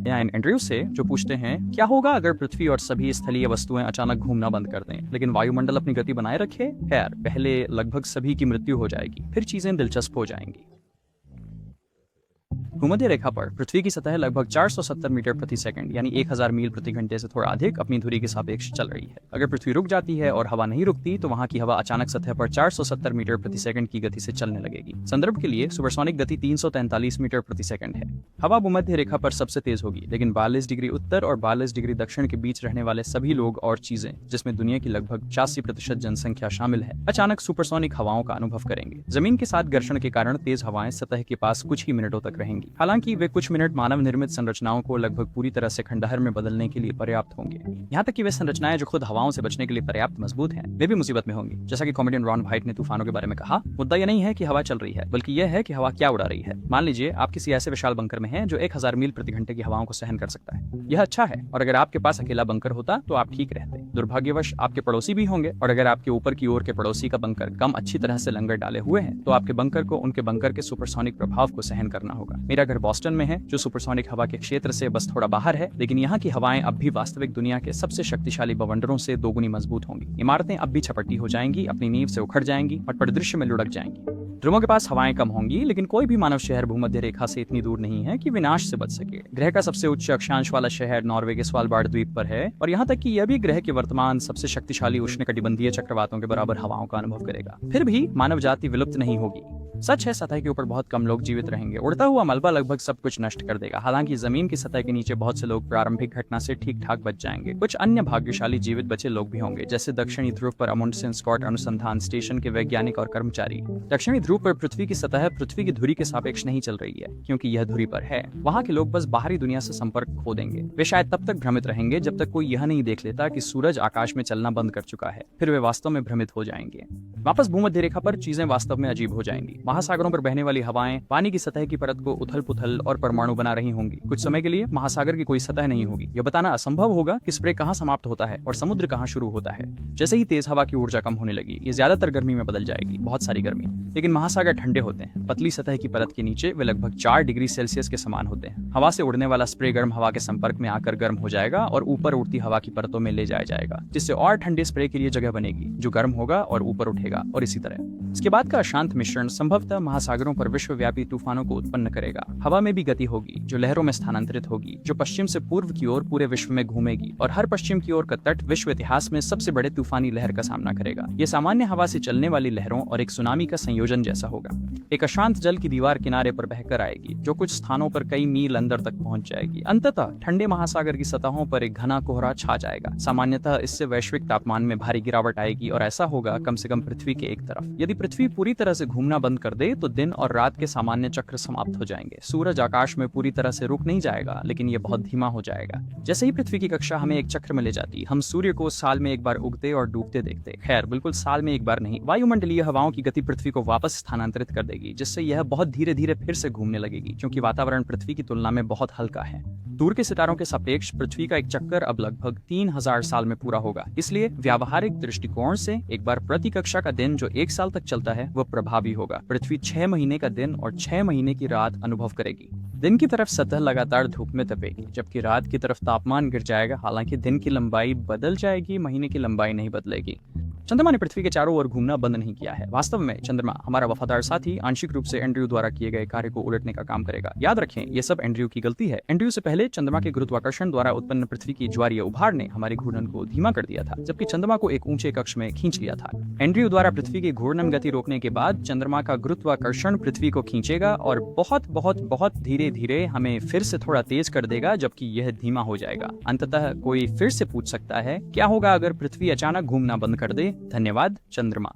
यहाँ इन एंड्रयू से जो पूछते हैं क्या होगा अगर पृथ्वी और सभी स्थलीय वस्तुएं अचानक घूमना बंद कर दें लेकिन वायुमंडल अपनी गति बनाए रखे। खैर, पहले लगभग सभी की मृत्यु हो जाएगी, फिर चीजें दिलचस्प हो जाएंगी। भूमध्य रेखा पर पृथ्वी की सतह लगभग 470 मीटर प्रति सेकंड यानी 1000 मील प्रति घंटे से थोड़ा अधिक अपनी धुरी के सापेक्ष चल रही है। अगर पृथ्वी रुक जाती है और हवा नहीं रुकती तो वहां की हवा अचानक सतह पर 470 मीटर प्रति सेकंड की गति से चलने लगेगी। संदर्भ के लिए सुपरसोनिक गति 343 मीटर प्रति सेकंड है। हवा भूमध्य रेखा पर सबसे तेज होगी, लेकिन 42 डिग्री उत्तर और 42 डिग्री दक्षिण के बीच रहने वाले सभी लोग और चीजें, जिसमें दुनिया की लगभग 85% जनसंख्या शामिल है, अचानक सुपरसोनिक हवाओं का अनुभव करेंगे। जमीन के साथ घर्षण के कारण तेज हवाएं सतह के पास कुछ ही मिनटों तक रहेंगी। हालांकि वे कुछ मिनट मानव निर्मित संरचनाओं को लगभग पूरी तरह से खंडहर में बदलने के लिए पर्याप्त होंगे। यहाँ तक कि वे संरचनाएं जो खुद हवाओं से बचने के लिए पर्याप्त मजबूत हैं, वे भी मुसीबत में होंगी। जैसा कि कॉमेडियन रॉन व्हाइट ने तूफानों के बारे में कहा, मुद्दा यह नहीं है कि हवा चल रही है, बल्कि यह है कि हवा क्या उड़ा रही है। मान लीजिए आप किसी ऐसे विशाल बंकर में हैं जो 1000 मील प्रति घंटे की हवाओं को सहन कर सकता है। यह अच्छा है, और अगर आपके पास अकेला बंकर होता तो आप ठीक रहते। दुर्भाग्यवश आपके पड़ोसी भी होंगे, और अगर आपके ऊपर की ओर के पड़ोसी का बंकर कम अच्छी तरह से लंगर डाले हुए हैं तो आपके बंकर को उनके बंकर के सुपरसोनिक प्रभाव को सहन करना होगा। मेरा घर बॉस्टन में है, जो सुपरसोनिक हवा के क्षेत्र से बस थोड़ा बाहर है, लेकिन यहाँ की हवाएं अब भी वास्तविक दुनिया के सबसे शक्तिशाली बवंडरों से दोगुनी मजबूत होंगी। इमारतें अब भी छपट्टी हो जाएंगी, अपनी नींव से उखड़ जाएंगी और परिदृश्य में लुढ़क जाएंगी। ध्रुवों के पास हवाएं कम होंगी, लेकिन कोई भी मानव शहर भूमध्य रेखा से इतनी दूर नहीं है कि विनाश से बच सके। ग्रह का सबसे उच्च अक्षांश वाला शहर नॉर्वे के स्वालबार्ड द्वीप पर है, और यहाँ तक कि यह भी ग्रह के वर्तमान सबसे शक्तिशाली उष्णकटिबंधीय चक्रवातों के बराबर हवाओं का अनुभव करेगा। फिर भी मानव जाति विलुप्त नहीं होगी। सच है, सतह के ऊपर बहुत कम लोग जीवित रहेंगे। उड़ता हुआ मलबा लगभग सब कुछ नष्ट कर देगा। हालांकि जमीन की सतह के नीचे बहुत से लोग प्रारंभिक घटना से ठीक ठाक बच जाएंगे। कुछ अन्य भाग्यशाली जीवित बचे लोग भी होंगे, जैसे दक्षिणी ध्रुव पर अमुंडसेन स्कॉट अनुसंधान स्टेशन के वैज्ञानिक और कर्मचारी। दक्षिणी ध्रुव पर पृथ्वी की सतह पृथ्वी की धुरी के सापेक्ष नहीं चल रही है, क्योंकि यह धुरी पर है। वहाँ के लोग बस बाहरी दुनिया से संपर्क खो देंगे। वे शायद तब तक भ्रमित रहेंगे जब तक कोई यह नहीं देख लेता कि सूरज आकाश में चलना बंद कर चुका है। फिर वे वास्तव में भ्रमित हो जाएंगे। वापस भूमध्य रेखा पर चीजें वास्तव में अजीब हो जाएंगी। महासागरों पर बहने वाली हवाएं पानी की सतह की परत को उथल पुथल और परमाणु बना रही होंगी। कुछ समय के लिए महासागर की कोई सतह नहीं होगी। यह बताना असंभव होगा कि स्प्रे कहाँ समाप्त होता है और समुद्र कहाँ शुरू होता है। जैसे ही तेज हवा की ऊर्जा कम होने लगी, ये ज्यादातर गर्मी में बदल जाएगी, बहुत सारी गर्मी। लेकिन महासागर ठंडे होते हैं। पतली सतह की परत के नीचे वे लगभग 4 डिग्री सेल्सियस के समान होते हैं। हवा से उड़ने वाला स्प्रे गर्म हवा के संपर्क में आकर गर्म हो जाएगा और ऊपर उड़ती हवा की परतों में ले जाया जाएगा, जिससे और ठंडे स्प्रे के लिए जगह बनेगी, जो गर्म होगा और ऊपर उठेगा, और इसी तरह। इसके बाद का अशांत मिश्रण संभवतः महासागरों पर विश्वव्यापी तूफानों को उत्पन्न करेगा। हवा में भी गति होगी, जो लहरों में स्थानांतरित होगी, जो पश्चिम से पूर्व की ओर पूरे विश्व में घूमेगी, और हर पश्चिम की ओर का तट विश्व इतिहास में सबसे बड़े तूफानी लहर का सामना करेगा। ये सामान्य हवा से चलने वाली लहरों और एक सुनामी का संयोजन जैसा होगा। एक अशांत जल की दीवार किनारे पर बहकर आएगी, जो कुछ स्थानों पर कई मील अंदर तक पहुंच जाएगी। अंततः ठंडे महासागर की सतहों पर एक घना कोहरा छा जाएगा। सामान्यतः इससे वैश्विक तापमान में भारी गिरावट आएगी, और ऐसा होगा कम से कम पृथ्वी के एक तरफ। यदि पृथ्वी पूरी तरह से घूमना बंद कर दे तो दिन और रात के सामान्य चक्र समाप्त हो जाएंगे। सूरज आकाश में पूरी तरह से रुक नहीं जाएगा, लेकिन यह बहुत धीमा हो जाएगा। जैसे ही पृथ्वी की कक्षा हमें एक चक्र में ले जाती, हम सूर्य को साल में एक बार उगते और डूबते देखते। खैर, बिल्कुल साल में एक बार नहीं। वायुमंडलीय हवाओं की गति पृथ्वी को वापस स्थानांतरित कर देगी, जिससे यह बहुत धीरे धीरे फिर से घूमने लगेगी, क्योंकि वातावरण पृथ्वी की तुलना में बहुत हल्का है। दूर के सितारों के सापेक्ष पृथ्वी का एक चक्कर अब लगभग 3000 साल में पूरा होगा। इसलिए व्यावहारिक दृष्टिकोण से एक बार प्रति कक्षा का दिन जो 1 साल तक चलता है, वह प्रभावी होगा। पृथ्वी 6 महीने का दिन और 6 महीने की रात अनुभव करेगी। दिन की तरफ सतह लगातार धूप में तपेगी, जबकि रात की तरफ तापमान गिर जाएगा। हालांकि दिन की लंबाई बदल जाएगी, महीने की लंबाई नहीं बदलेगी। चंद्रमा ने पृथ्वी के चारों ओर घूमना बंद नहीं किया है। वास्तव में चंद्रमा हमारा वफादार साथी आंशिक रूप से एंड्रयू द्वारा किए गए कार्य को उलटने का काम करेगा। याद रखें, यह सब एंड्रयू की गलती है। एंड्रयू से पहले चंद्रमा के गुरुत्वाकर्षण द्वारा उत्पन्न पृथ्वी की ज्वारीय उभार ने हमारे घूर्णन को धीमा कर दिया था, जबकि चंद्रमा को एक ऊंचे कक्ष में खींच लिया था। एंड्रयू द्वारा पृथ्वी की घूर्णन गति रोकने के बाद चंद्रमा का गुरुत्वाकर्षण पृथ्वी को खींचेगा और बहुत बहुत बहुत धीरे धीरे हमें फिर से थोड़ा तेज कर देगा, जबकि यह धीमा हो जाएगा। अंततः कोई फिर से पूछ सकता है, क्या होगा अगर पृथ्वी अचानक घूमना बंद कर दे? धन्यवाद चंद्रमा।